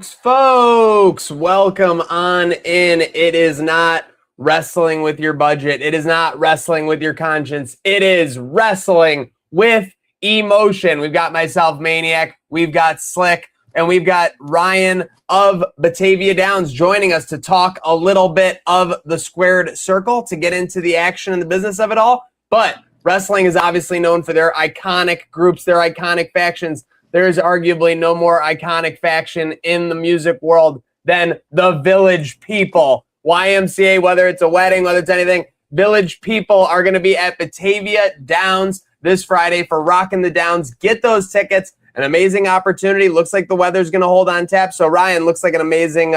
Folks, welcome on in. It is not wrestling with your budget. It is not wrestling with your conscience. It is wrestling with emotion. We've got myself, Maniac. We've got Slick. And we've got Ryan of Batavia Downs joining us to talk a little bit of the squared circle, to get into the action and the business of it all. But wrestling is obviously known for their iconic groups, their iconic factions. There is arguably no more iconic faction in the music world than the Village People. YMCA, whether it's a wedding, whether it's anything, Village People are going to be at Batavia Downs this Friday for Rockin' the Downs. Get those tickets. An amazing opportunity. Looks like the weather's going to hold on tap. So, Ryan, looks like an amazing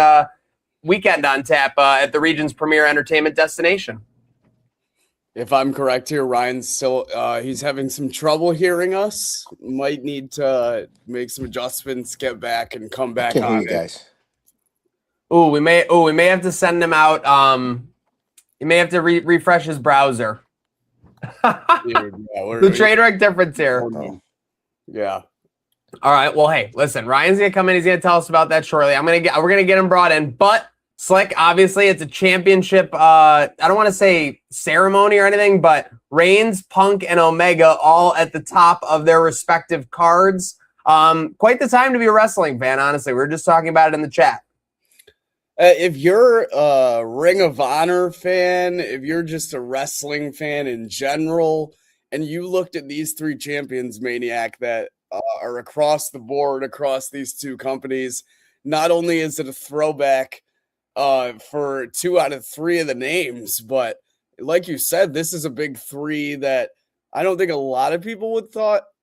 weekend on tap at the region's premier entertainment destination. If I'm correct here, Ryan's still he's having some trouble hearing us. Might need to make some adjustments, get back, and come back on you guys. We may have to send him out. You may have to refresh his browser. The train wreck difference here. Oh, no. Yeah. All right. Well, hey, listen. Ryan's gonna come in. He's gonna tell us about that shortly. We're gonna get him brought in. But Slick, obviously, it's a championship. I don't want to say ceremony or anything, but Reigns, Punk, and Omega all at the top of their respective cards. Quite the time to be a wrestling fan, honestly. We were just talking about it in the chat. If you're a Ring of Honor fan, if you're just a wrestling fan in general, and you looked at these three champions, Maniac, that are across the board, across these two companies, not only is it a throwback for 2 out of 3 of the names, but like you said, this is a big three that I don't think a lot of people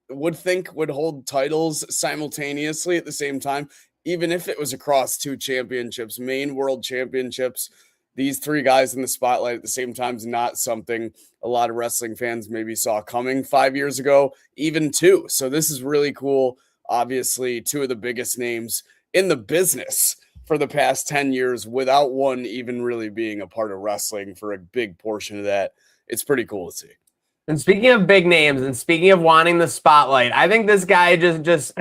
would think would hold titles simultaneously at the same time, even if it was across 2 championships, main world championships. These 3 guys in the spotlight at the same time is not something a lot of wrestling fans maybe saw coming 5 years ago, even 2. So this is really cool. Obviously, 2 of the biggest names in the business for the past 10 years without one even really being a part of wrestling for a big portion of that. It's pretty cool to see. And speaking of big names and speaking of wanting the spotlight, I think this guy just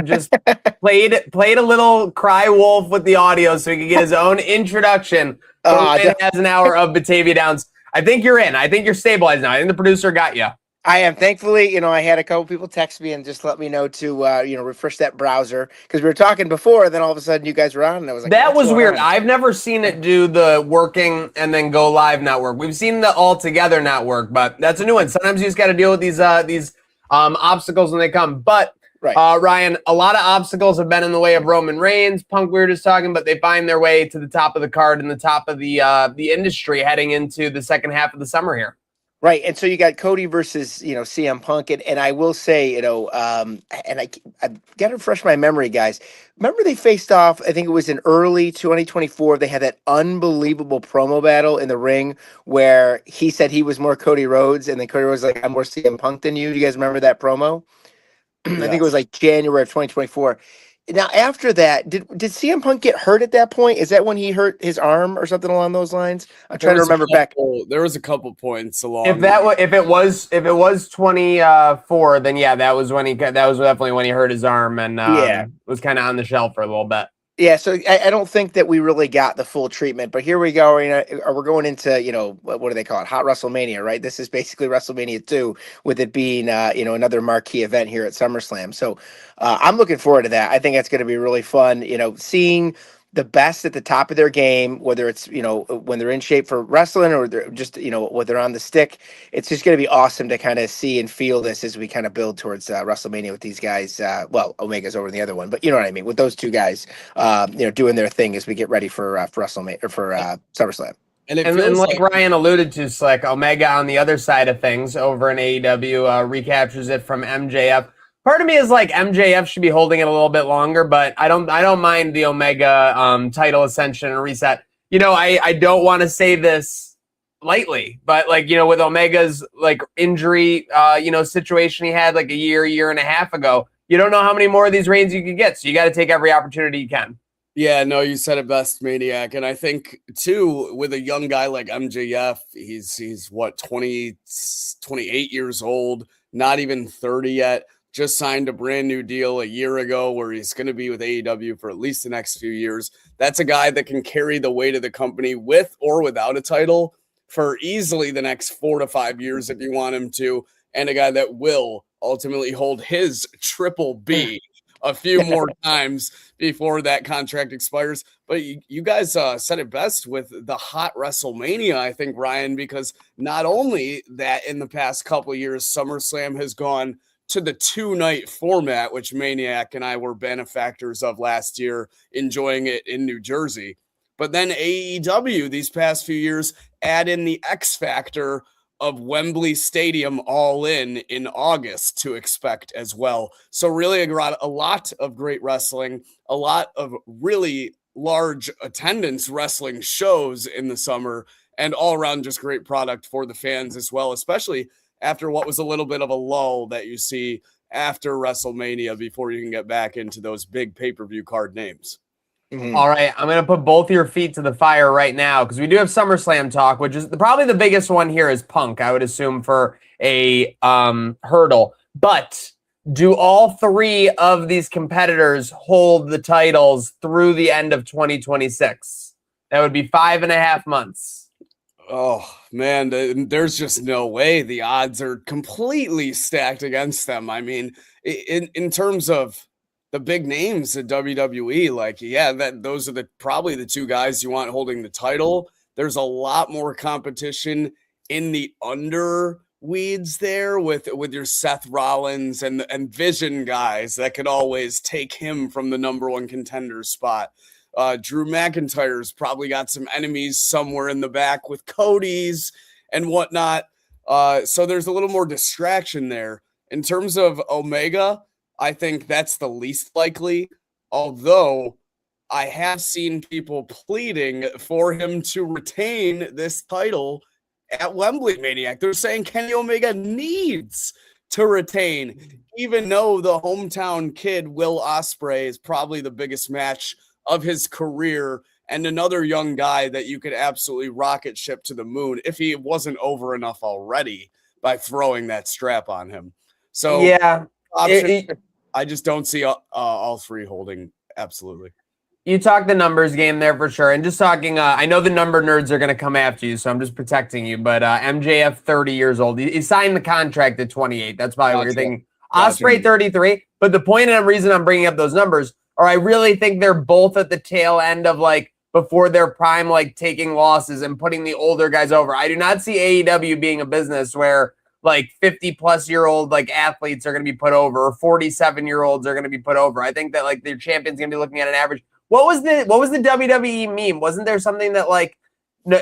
played a little cry wolf with the audio so he could get his own introduction as an hour of Batavia Downs. I think you're in. I think you're stabilized now. I think the producer got you. I am. Thankfully, I had a couple people text me and just let me know to, refresh that browser, because we were talking before, then all of a sudden you guys were on, and I was like, that was weird. I've never seen it do the working and then go live not work. We've seen the all together not work, but that's a new one. Sometimes you just got to deal with these obstacles when they come. But right. Ryan, a lot of obstacles have been in the way of Roman Reigns, Punk. We were just talking, but they find their way to the top of the card and the top of the industry heading into the second half of the summer here. Right, and so you got Cody versus, CM Punk, and I will say, and I've got to refresh my memory, guys. Remember they faced off, I think it was in early 2024, they had that unbelievable promo battle in the ring where he said he was more Cody Rhodes, and then Cody Rhodes was like, I'm more CM Punk than you. Do you guys remember that promo? Yes. I think it was like January of 2024. Now, after that, did CM Punk get hurt at that point? Is that when he hurt his arm or something along those lines? I'm trying to remember back. There was a couple points along. If it was 24, then yeah, that was definitely when he hurt his arm and was kind of on the shelf for a little bit. Yeah, so I don't think that we really got the full treatment, but here we go. We're going into, what do they call it? Hot WrestleMania, right? This is basically WrestleMania 2, with it being, another marquee event here at SummerSlam. So I'm looking forward to that. I think that's going to be really fun, seeing the best at the top of their game, whether it's, when they're in shape for wrestling or they're just, when they're on the stick. It's just going to be awesome to kind of see and feel this as we kind of build towards WrestleMania with these guys. Omega's over the other one, but you know what I mean? With those two guys, doing their thing as we get ready for WrestleMania or for SummerSlam. And like Ryan alluded to, Slick, Omega on the other side of things over in AEW recaptures it from MJF. Part of me is like MJF should be holding it a little bit longer, but I don't mind the Omega title ascension and reset. I don't want to say this lightly, but with Omega's injury situation he had like a year and a half ago, you don't know how many more of these reigns you could get. So you got to take every opportunity you can. Yeah, no, you said it best, Maniac. And I think, too, with a young guy like MJF, he's what, 28 years old, not even 30 yet. just signed a brand new deal a year ago where he's going to be with AEW for at least the next few years. That's a guy that can carry the weight of the company with or without a title for easily the next 4 to 5 years if you want him to, and a guy that will ultimately hold his triple B a few more times before that contract expires. But you guys said it best with the hot WrestleMania, I think, Ryan, because not only that in the past couple of years, SummerSlam has gone to the 2-night format, which Maniac and I were benefactors of last year, enjoying it in New Jersey. But then AEW these past few years add in the X factor of Wembley Stadium all in August to expect as well. So really a lot of great wrestling, a lot of really large attendance wrestling shows in the summer, and all around just great product for the fans as well, especially after what was a little bit of a lull that you see after WrestleMania before you can get back into those big pay-per-view card names. Mhm. All right, I'm going to put both your feet to the fire right now because we do have SummerSlam talk, which is probably the biggest one here is Punk, I would assume, for a hurdle. But do all three of these competitors hold the titles through the end of 2026? That would be 5.5 months. Oh, man, there's just no way. The odds are completely stacked against them. I mean, in terms of the big names at WWE, like, yeah, those are probably the two guys you want holding the title. There's a lot more competition in the underweeds there with your Seth Rollins and Vision guys that could always take him from the number one contender spot. Drew McIntyre's probably got some enemies somewhere in the back with Cody's and whatnot. So there's a little more distraction there. In terms of Omega, I think that's the least likely, although I have seen people pleading for him to retain this title at Wembley, Maniac. They're saying Kenny Omega needs to retain, even though the hometown kid, Will Ospreay, is probably the biggest match of his career and another young guy that you could absolutely rocket ship to the moon if he wasn't over enough already by throwing that strap on him. So yeah, I just don't see all three holding. Absolutely. You talk the numbers game there for sure. And just talking, I know the number nerds are going to come after you, so I'm just protecting you. But MJF, 30 years old. He signed the contract at 28. That's probably what you're thinking. Ospreay, 33. But the point and reason I'm bringing up those numbers are I really think they're both at the tail end of like before their prime, like taking losses and putting the older guys over. I do not see AEW being a business where like 50-plus-year-old like athletes are going to be put over or 47-year-olds are going to be put over. I think that like their champion's going to be looking at an average. What was the WWE meme? Wasn't there something that like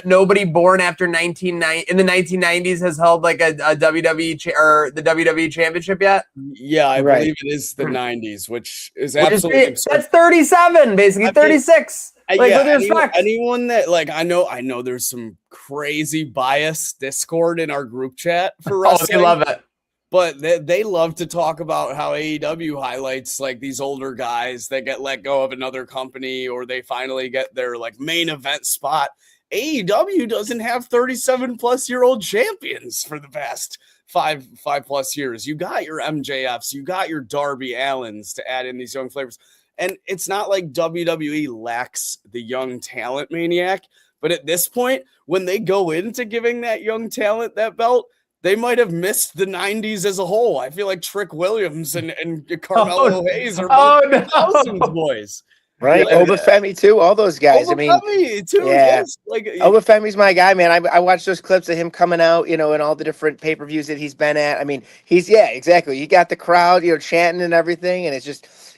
nobody born after 1990 in the 1990s has held like a WWE or the WWE championship yet? Yeah, I believe it is the 90s, which is absolutely absurd. That's 37, basically 36. Like, yeah, with respect. anyone that like I know there's some crazy bias Discord in our group chat for wrestling. Oh, they love it. But they love to talk about how AEW highlights like these older guys that get let go of another company or they finally get their like main event spot. AEW doesn't have 37-plus-year-old champions for the past five plus years. You got your MJFs, you got your Darby Allins to add in these young flavors. And it's not like WWE lacks the young talent, Maniac. But at this point, when they go into giving that young talent that belt, they might have missed the 90s as a whole. I feel like Trick Williams and Carmelo Hayes are both thousands boys. Right, Yeah, Obafemi too. All those guys. Obafemi too. Yeah. Yes. Like Obafemi's my guy, man. I watched those clips of him coming out, and all the different pay-per-views that he's been at. I mean, exactly. You got the crowd, chanting and everything, and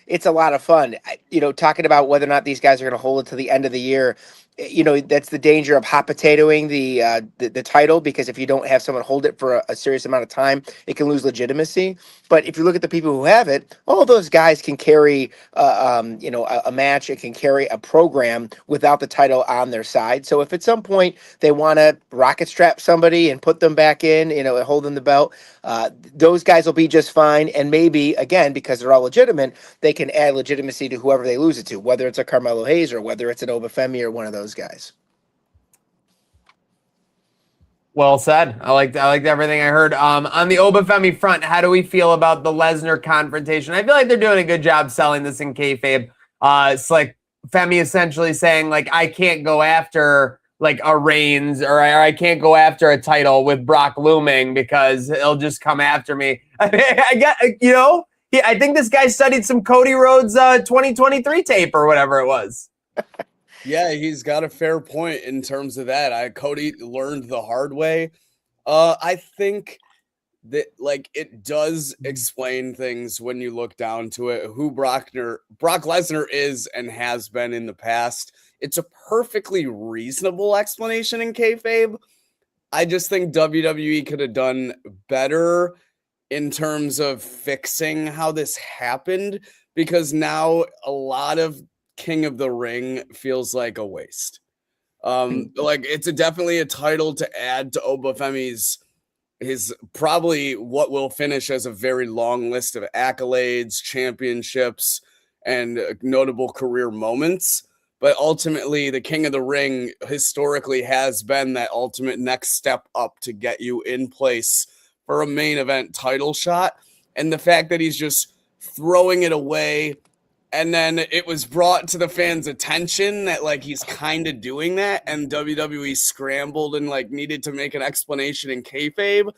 it's a lot of fun. Talking about whether or not these guys are going to hold it to the end of the year. That's the danger of hot potatoing the title, because if you don't have someone hold it for a serious amount of time, it can lose legitimacy. But if you look at the people who have it, all those guys can carry a match. It can carry a program without the title on their side. So if at some point they want to rocket strap somebody and put them back in, and hold them the belt, those guys will be just fine. And maybe, again, because they're all legitimate, they can add legitimacy to whoever they lose it to, whether it's a Carmelo Hayes or whether it's an Obafemi or one of those guys. Well said. I liked everything I heard. On the Obafemi front, how do we feel about the Lesnar confrontation? I feel like they're doing a good job selling this in kayfabe. It's like Femi essentially saying like I can't go after like a Reigns or I can't go after a title with Brock looming because he'll just come after me. I got I think this guy studied some Cody Rhodes 2023 tape or whatever it was. Yeah, he's got a fair point in terms of that. Cody learned the hard way. I think that like it does explain things when you look down to it, who Brock Lesnar is and has been in the past. It's a perfectly reasonable explanation in kayfabe. I just think WWE could have done better in terms of fixing how this happened, because now a lot of King of the Ring feels like a waste. Like it's definitely a title to add to Obafemi's his probably what will finish as a very long list of accolades, championships, and notable career moments. But ultimately, the King of the Ring historically has been that ultimate next step up to get you in place for a main event title shot. And the fact that he's just throwing it away, and then it was brought to the fans' attention that like he's kind of doing that, and WWE scrambled and like needed to make an explanation in kayfabe.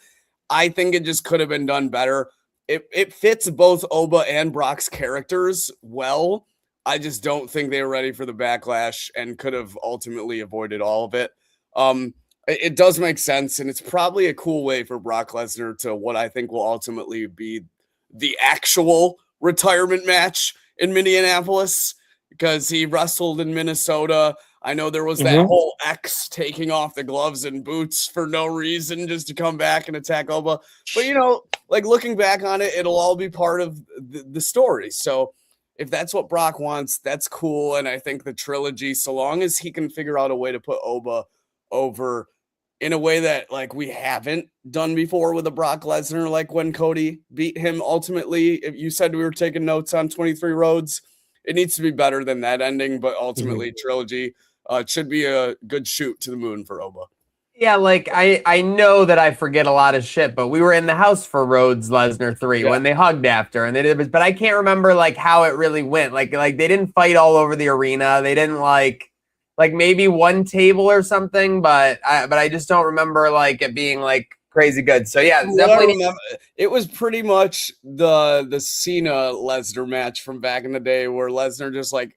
I think it just could have been done better. It fits both Oba and Brock's characters well. I just don't think they were ready for the backlash and could have ultimately avoided all of it. It does make sense, and it's probably a cool way for Brock Lesnar to what I think will ultimately be the actual retirement match in Minneapolis, because he wrestled in Minnesota. I know there was that whole X taking off the gloves and boots for no reason just to come back and attack Oba. But, like looking back on it, it'll all be part of the story. So if that's what Brock wants, that's cool. And I think the trilogy, so long as he can figure out a way to put Oba over in a way that like we haven't done before with a Brock Lesnar, like when Cody beat him ultimately. If you said we were taking notes on 23 Roads, it needs to be better than that ending, but ultimately trilogy should be a good shoot to the moon for Oba. Yeah, like I know that I forget a lot of shit, but we were in the house for Rhodes Lesnar 3 when they hugged after, and they did, but I can't remember like how it really went. Like they didn't fight all over the arena. They didn't like maybe one table or something, but I just don't remember like it being like crazy good. So yeah, definitely. It was pretty much the Cena Lesnar match from back in the day where Lesnar just like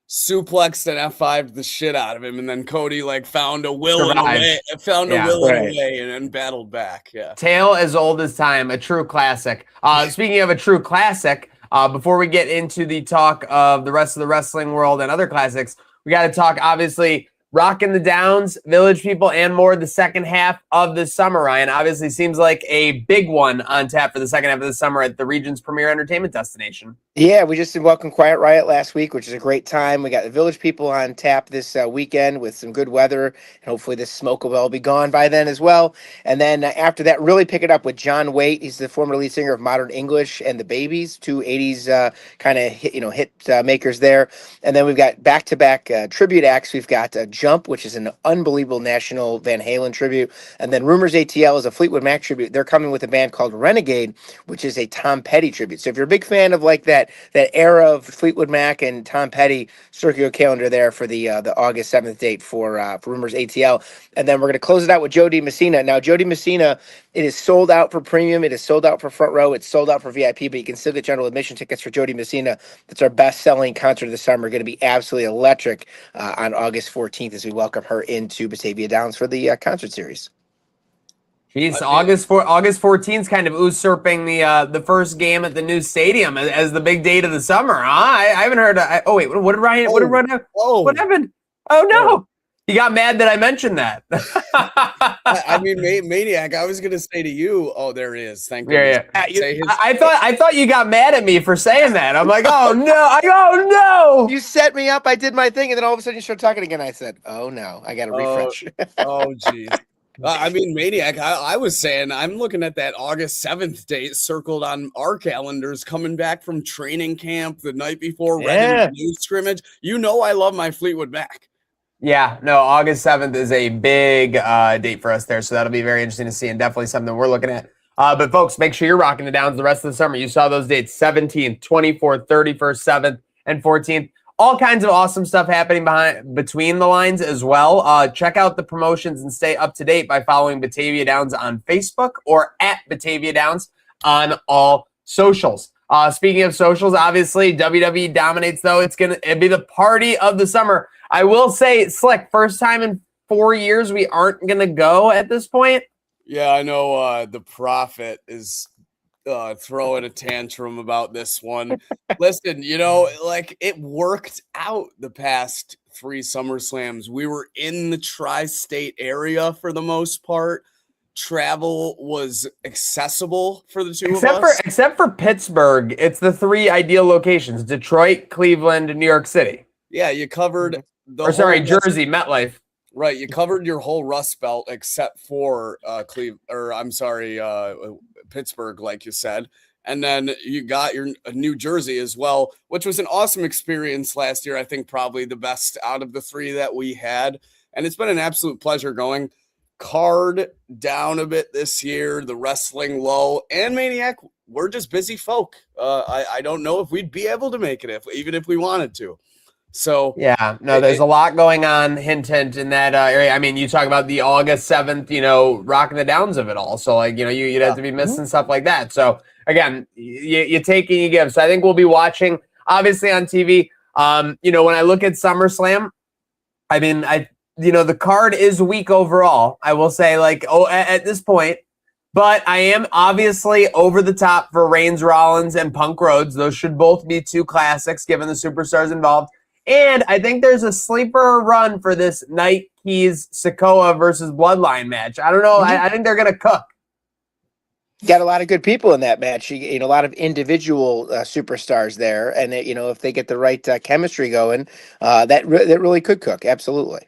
suplexed and F5'd the shit out of him, and then Cody like found a will in a way, and then battled back. Yeah, tale as old as time, a true classic. Speaking of a true classic, before we get into the talk of the rest of the wrestling world and other classics, we got to talk, obviously, Rockin' the Downs, Village People, and more the second half of the summer, Ryan. Obviously seems like a big one on tap for the second half of the summer at the region's premier entertainment destination. Yeah, we just did Welcome Quiet Riot last week, which is a great time. We got the Village People on tap this weekend with some good weather, and hopefully this smoke will all be gone by then as well. And then after that, really pick it up with John Waite. He's the former lead singer of Modern English and the Babies, two 80s kind of hit makers there. And then we've got back-to-back tribute acts. We've got Jump, which is an unbelievable national Van Halen tribute. And then Rumors ATL is a Fleetwood Mac tribute. They're coming with a band called Renegade, which is a Tom Petty tribute. So if you're a big fan of like that era of Fleetwood Mac and Tom Petty, circle your calendar there for the August 7th date for Rumors ATL. And then we're going to close it out with Joe DiMessina. Now, Joe DiMessina, it is sold out for premium. It is sold out for front row. It's sold out for VIP, but you can still get general admission tickets for Joe DiMessina. That's our best-selling concert of the summer. Going to be absolutely electric on August 14th as we welcome her into Batavia Downs for the concert series. Jeez, August 14th is kind of usurping the first game at the new stadium as the big date of the summer. Huh? I haven't heard. Oh wait, what did Ryan? What happened? Oh no, he got mad that I mentioned that. I mean, Maniac. I was gonna say to you, oh, there it is. Thank you. Yeah. I thought you got mad at me for saying that. I'm like, oh no. You set me up. I did my thing, and then all of a sudden you started talking again. I said, oh no, I got to refresh. Oh geez. I mean, Maniac, I was saying, I'm looking at that August 7th date circled on our calendars, coming back from training camp the night before Red and Blue scrimmage. You know I love my Fleetwood Mac. Yeah, no, August 7th is a big date for us there. So that'll be very interesting to see and definitely something we're looking at. But folks, make sure you're rocking the downs the rest of the summer. You saw those dates 17th, 24th, 31st, 7th, and 14th. All kinds of awesome stuff happening between the lines as well. Check out the promotions and stay up to date by following Batavia Downs on Facebook or at Batavia Downs on all socials. Speaking of socials, obviously WWE dominates, though. It'd be the party of the summer. I will say, Slick, first time in 4 years we aren't gonna go at this point. Yeah, I know the Prophet is throwing a tantrum about this one. Listen, like it worked out the past 3 SummerSlams. We were in the tri-state area for the most part. Travel was accessible for the two of us. Except for Pittsburgh, it's the 3 ideal locations: Detroit, Cleveland, and New York City. Yeah, you covered Jersey, MetLife. Right, you covered your whole Rust Belt except for Pittsburgh, like you said, and then you got your New Jersey as well, which was an awesome experience last year. I think probably the best out of the 3 that we had, and it's been an absolute pleasure going. Card down a bit this year, the wrestling low, and Maniac, we're just busy folk. I don't know if we'd be able to make it even if we wanted to. So yeah, no, there's a lot going on, hint, in that area. I mean, you talk about the August 7th, rocking the downs of it all. So like, you'd have to be missing stuff like that. So again, you take and you give. So I think we'll be watching, obviously, on TV. When I look at SummerSlam, I mean, the card is weak overall. I will say, at this point, but I am obviously over the top for Reigns, Rollins, and Punk Rhodes. Those should both be 2 classics, given the superstars involved. And I think there's a sleeper run for this Knight, Keys, Sikoa versus Bloodline match. I don't know. I think they're going to cook. Got a lot of good people in that match. A lot of individual superstars there. And, if they get the right chemistry going, that really could cook. Absolutely.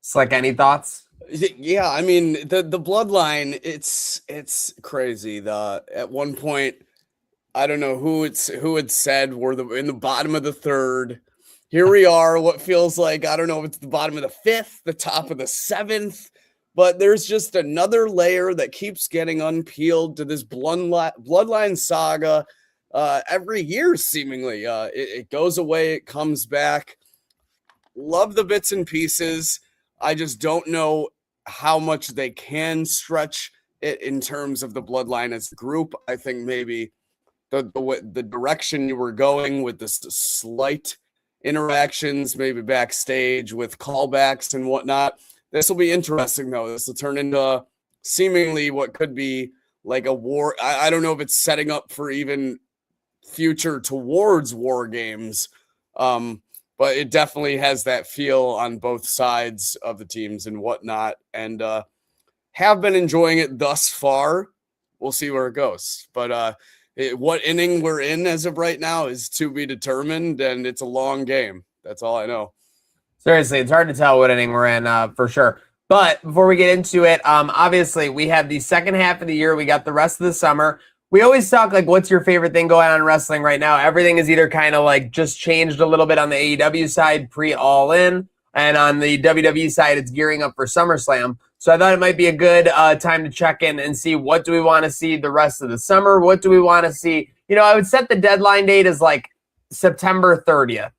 Slick, any thoughts? Yeah, I mean, the Bloodline, it's crazy. At one point, I don't know who had said we're in the bottom of the 3rd. Here we are, what feels like, I don't know if it's the bottom of the 5th, the top of the 7th, but there's just another layer that keeps getting unpeeled to this bloodline saga every year, seemingly. It goes away, it comes back. Love the bits and pieces. I just don't know how much they can stretch it in terms of the bloodline as a group. I think maybe the direction you were going with this slight interactions, maybe backstage with callbacks and whatnot. This will be interesting, though. This will turn into seemingly what could be like a war. I don't know if it's setting up for even future towards war games, but it definitely has that feel on both sides of the teams and whatnot, and have been enjoying it thus far. We'll see where it goes. But what inning we're in as of right now is to be determined, and it's a long game. That's all I know. Seriously, it's hard to tell what inning we're in for sure. But before we get into it, obviously, we have the second half of the year. We got the rest of the summer. We always talk like, what's your favorite thing going on in wrestling right now? Everything is either kind of like just changed a little bit on the AEW side, pre-All In, and on the WWE side, it's gearing up for SummerSlam. So I thought it might be a good time to check in and see what do we want to see the rest of the summer? What do we want to see? I would set the deadline date as like September 30th.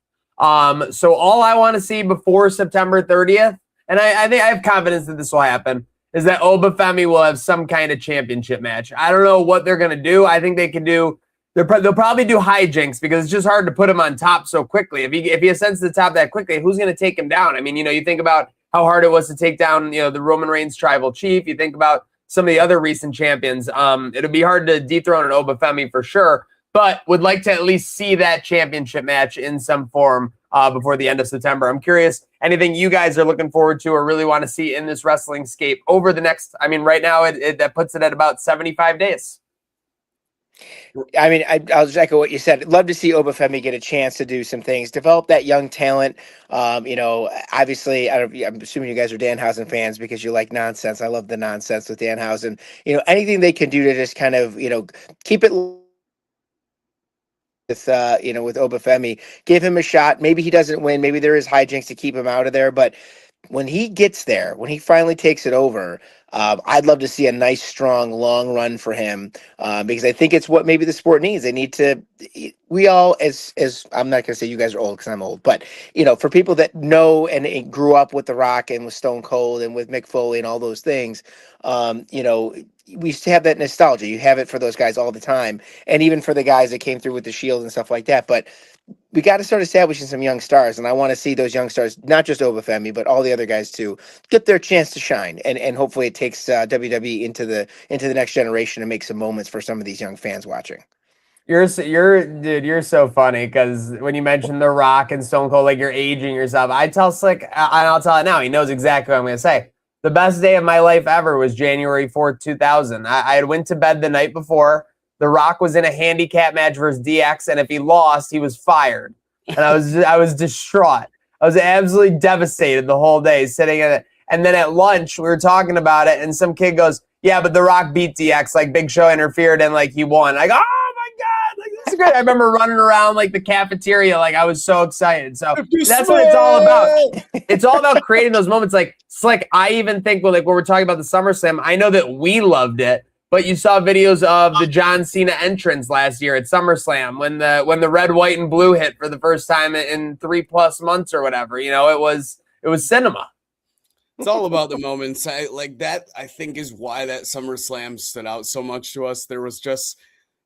So all I want to see before September 30th, and I think I have confidence that this will happen, is that Obafemi will have some kind of championship match. I don't know what they're going to do. I think they can do, they'll probably do hijinks because it's just hard to put him on top so quickly. If he ascends to the top that quickly, who's going to take him down? I mean, you think about how hard it was to take down, the Roman Reigns tribal chief. You think about some of the other recent champions. It'll be hard to dethrone an Obafemi for sure, but would like to at least see that championship match in some form before the end of September. I'm curious, anything you guys are looking forward to or really want to see in this wrestling scape over the next, right now that puts it at about 75 days. I mean, I'll just echo what you said. I'd love to see Obafemi get a chance to do some things, develop that young talent. Obviously, I'm assuming you guys are Danhausen fans because you like nonsense. I love the nonsense with Danhausen. Anything they can do to just kind of, keep it with with Obafemi. Give him a shot. Maybe he doesn't win. Maybe there is hijinks to keep him out of there. But when he gets there, when he finally takes it over, I'd love to see a nice, strong, long run for him because I think it's what maybe the sport needs. They need to. We all, as I'm not going to say you guys are old because I'm old, but for people that know and grew up with The Rock and with Stone Cold and with Mick Foley and all those things, we used to have that nostalgia. You have it for those guys all the time, and even for the guys that came through with the Shield and stuff like that. But we got to start establishing some young stars, and I want to see those young stars, not just Obafemi, but all the other guys too, get their chance to shine. And hopefully it takes WWE into the next generation to make some moments for some of these young fans watching. You're so funny because when you mentioned The Rock and Stone Cold, like you're aging yourself. I tell Slick, and I'll tell it now. He knows exactly what I'm going to say. The best day of my life ever was January 4th, 2000. I had went to bed the night before. The Rock was in a handicap match versus DX, and if he lost, he was fired. And I was distraught. I was absolutely devastated the whole day sitting in it. And then at lunch, we were talking about it, and some kid goes, "Yeah, but The Rock beat DX. Like Big Show interfered, and like he won." I go, "Oh my god, like this is great!" I remember running around like the cafeteria, like I was so excited. So that's what it's all about. It's all about creating those moments. Like Slick, I even think when we're talking about the SummerSlam, I know that we loved it. But you saw videos of the John Cena entrance last year at SummerSlam when the red, white, and blue hit for the first time in 3+ months or whatever. It was cinema. It's all about the moments. I think is why that SummerSlam stood out so much to us. There was just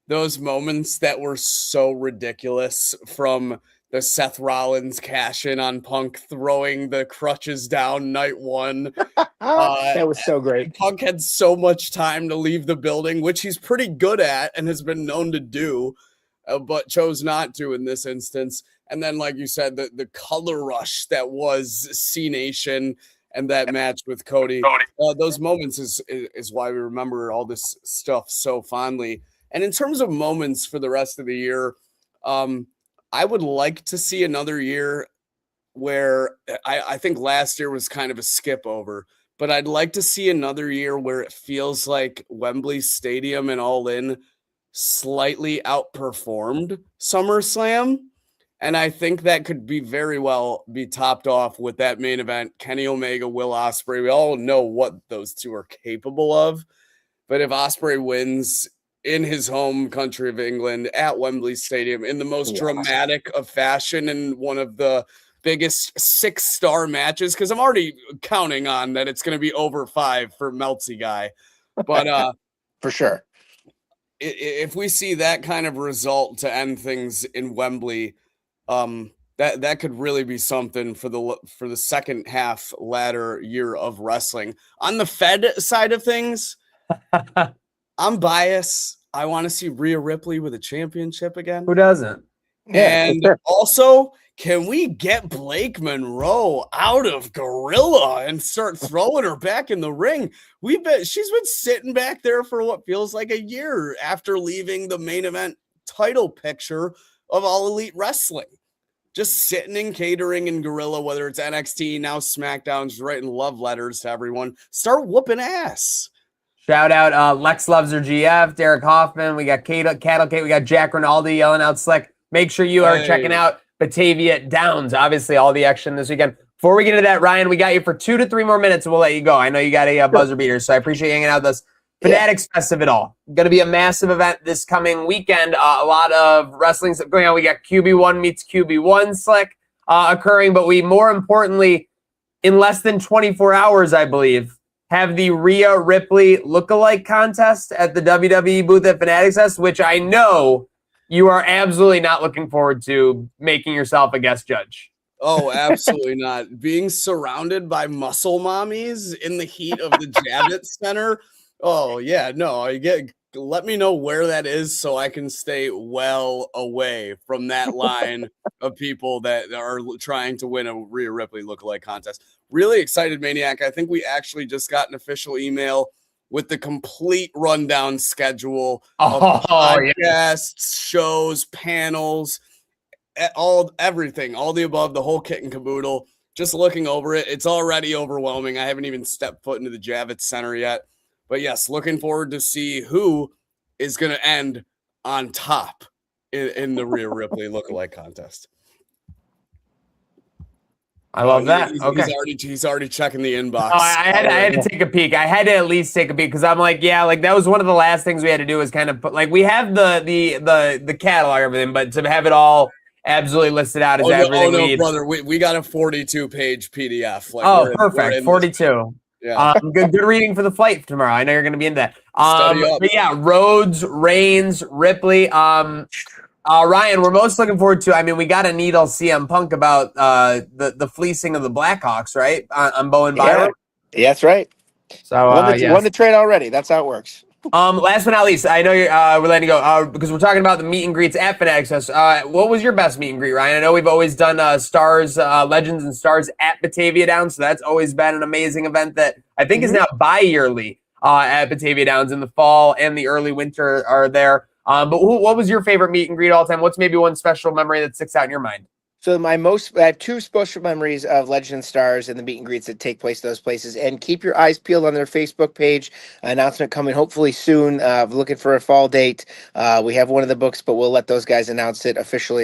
those moments that were so ridiculous, from the Seth Rollins cash in on Punk throwing the crutches down night one. That was so great. Punk had so much time to leave the building, which he's pretty good at and has been known to do, but chose not to in this instance. And then, like you said, the color rush that was C Nation and that match with Cody. Those moments is why we remember all this stuff so fondly. And in terms of moments for the rest of the year, I would like to see another year where I think last year was kind of a skip over, but I'd like to see another year where it feels like Wembley Stadium and All In slightly outperformed SummerSlam. And I think that could be very well be topped off with that main event, Kenny Omega, Will Ospreay. We all know what those two are capable of. But if Ospreay wins in his home country of England at Wembley Stadium in the most dramatic of fashion and one of the biggest 6-star matches, because I'm already counting on that it's going to be over 5 for Meltzy guy. But for sure, if we see that kind of result to end things in Wembley, that could really be something for the second half latter year of wrestling. On the Fed side of things, I'm biased. I want to see Rhea Ripley with a championship again. Who doesn't? And also, can we get Blake Monroe out of Gorilla and start throwing her back in the ring? She's been sitting back there for what feels like a year after leaving the main event title picture of All Elite Wrestling. Just sitting in catering in Gorilla, whether it's NXT, now SmackDown, just writing love letters to everyone. Start whooping ass. Shout out Lex Loves Her GF, Derek Hoffman. We got Cattle Kate. We got Jack Rinaldi yelling out Slick. Make sure you are checking out Batavia Downs. Obviously, all the action this weekend. Before we get into that, Ryan, we got you for 2 to 3 more minutes, and we'll let you go. I know you got a buzzer beater, so I appreciate you hanging out with us. Fanatics Fest of it all. Going to be a massive event this coming weekend. A lot of wrestling stuff going on. We got QB1 meets QB1 Slick occurring, but we more importantly, in less than 24 hours, I believe, have the Rhea Ripley lookalike contest at the WWE booth at Fanatics Fest, which I know you are absolutely not looking forward to making yourself a guest judge. Oh, absolutely not. Being surrounded by muscle mommies in the heat of the Javits Center. Oh, yeah, no, let me know where that is so I can stay well away from that line of people that are trying to win a Rhea Ripley lookalike contest. Really excited, Maniac. I think we actually just got an official email with the complete rundown schedule of podcasts, shows, panels, everything, all the above, the whole kit and caboodle. Just looking over it, it's already overwhelming. I haven't even stepped foot into the Javits Center yet. But yes, looking forward to see who is going to end on top in the Rhea Ripley lookalike contest. I love that. He's already checking the inbox. Oh, I had to take a peek. I had to at least take a peek because I'm like, yeah, like that was one of the last things we had to do was kind of put, like, we have the catalog, everything, but to have it all absolutely listed out as everything. Oh no, brother, we got a 42-page PDF. Like, perfect, 42. Yeah, good reading for the flight tomorrow. I know you're going to be in that. Study up. But yeah, Rhodes, Reigns, Ripley. Ryan, we're most looking forward to. I mean, we got a needle CM Punk about the fleecing of the Blackhawks, right? On Bowen Byron. Yeah, that's right. So won the trade already. That's how it works. Last but not least, I know we're letting you go because we're talking about the meet and greets at Fanatics Fest. What was your best meet and greet, Ryan? I know we've always done Stars, Legends and Stars at Batavia Downs, so that's always been an amazing event that I think is now bi-yearly at Batavia Downs in the fall and the early winter are there. But what was your favorite meet and greet all time? What's maybe one special memory that sticks out in your mind? So I have two special memories of Legend Stars and the meet and greets that take place those places. And keep your eyes peeled on their Facebook page. Announcement coming hopefully soon. Looking for a fall date. We have one of the books, but we'll let those guys announce it official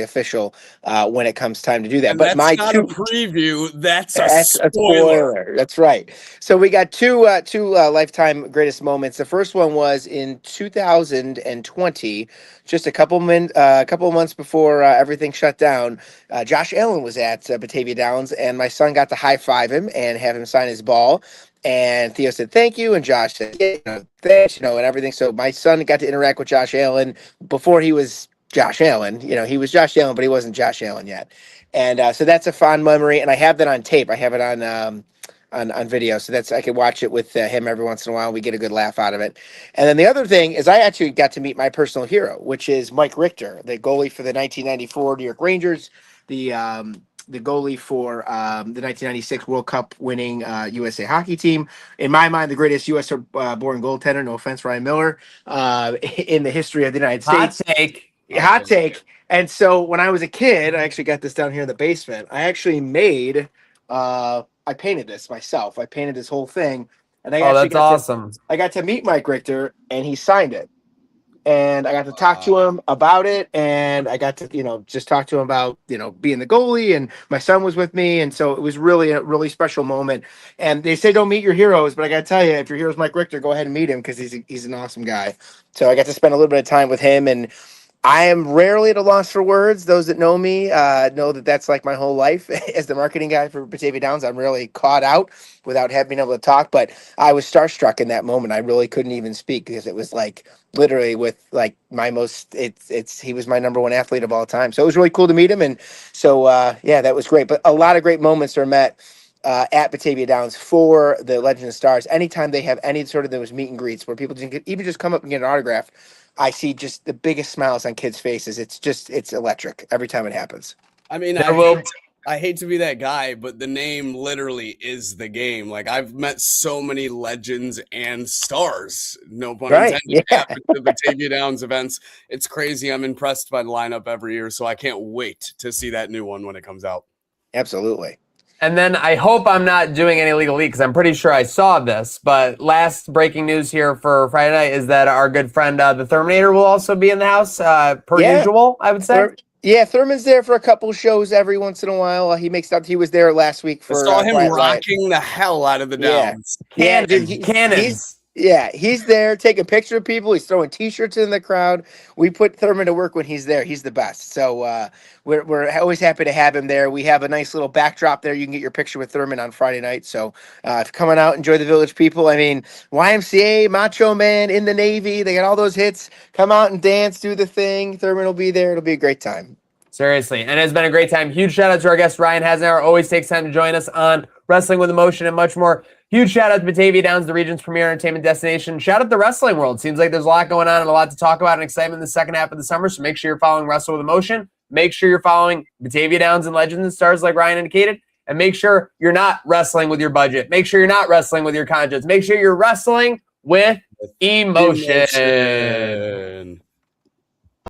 when it comes time to do that. And but that's not a preview. That's a spoiler. That's right. So we got two lifetime greatest moments. The first one was in 2020, just a couple months before everything shut down. Josh Allen was at Batavia Downs, and my son got to high-five him and have him sign his ball. And Theo said, thank you. And Josh said, yeah, thanks, and everything. So my son got to interact with Josh Allen before he was Josh Allen. He was Josh Allen, but he wasn't Josh Allen yet. And so that's a fond memory. And I have that on tape. I have it on video. So I could watch it with him every once in a while. We get a good laugh out of it. And then the other thing is I actually got to meet my personal hero, which is Mike Richter, the goalie for the 1994 New York Rangers, the goalie for the 1996 World Cup winning USA hockey team. In my mind, the greatest US born goaltender, no offense, Ryan Miller, in the history of the United States. Hot take. And so when I was a kid, I actually got this down here in the basement. I actually made, I painted this myself. I painted this whole thing. And that's awesome. I got to meet Mike Richter, and he signed it. And I got to talk to him about it, and I got to, just talk to him about, being the goalie, and my son was with me, and so it was really a really special moment. And they say don't meet your heroes, but I got to tell you, if your hero's Mike Richter, go ahead and meet him because he's an awesome guy. So I got to spend a little bit of time with him, and I am rarely at a loss for words. Those that know me know that that's like my whole life as the marketing guy for Batavia Downs. I'm really caught out without being able to talk, but I was starstruck in that moment. I really couldn't even speak because it was like literally with like my most, he was my number one athlete of all time. So it was really cool to meet him. And so, yeah, that was great. But a lot of great moments are met at Batavia Downs for the Legend of Stars. Anytime they have any sort of those meet and greets where people can even just come up and get an autograph, I see just the biggest smiles on kids' faces. It's electric every time it happens. I mean, I hate to be that guy, but the name literally is the game. Like, I've met so many legends and stars, no pun intended, at the Batavia Downs events. It's crazy. I'm impressed by the lineup every year, so I can't wait to see that new one when it comes out. Absolutely. And then I hope I'm not doing any legal leak because I'm pretty sure I saw this. But last breaking news here for Friday night is that our good friend, the Terminator, will also be in the house per usual, I would say. Thurman's there for a couple shows every once in a while. He was there last week for. I saw him rocking the hell out of the Downs. Cannons. He's there taking pictures of people. He's throwing T-shirts in the crowd. We put Thurman to work when he's there. He's the best. So we're always happy to have him there. We have a nice little backdrop there. You can get your picture with Thurman on Friday night. So if coming out, enjoy the Village people. I mean, YMCA, Macho Man, in the Navy. They got all those hits. Come out and dance, do the thing. Thurman will be there. It'll be a great time. Seriously. And it's been a great time. Huge shout out to our guest, Ryan Hasnauer. Always takes time to join us on Wrestling with Emotion and much more. Huge shout out to Batavia Downs, the region's premier entertainment destination. Shout out to the wrestling world. Seems like there's a lot going on and a lot to talk about and excitement in the second half of the summer. So make sure you're following Wrestle with Emotion. Make sure you're following Batavia Downs and Legends and Stars like Ryan indicated. And make sure you're not wrestling with your budget. Make sure you're not wrestling with your conscience. Make sure you're wrestling with emotion.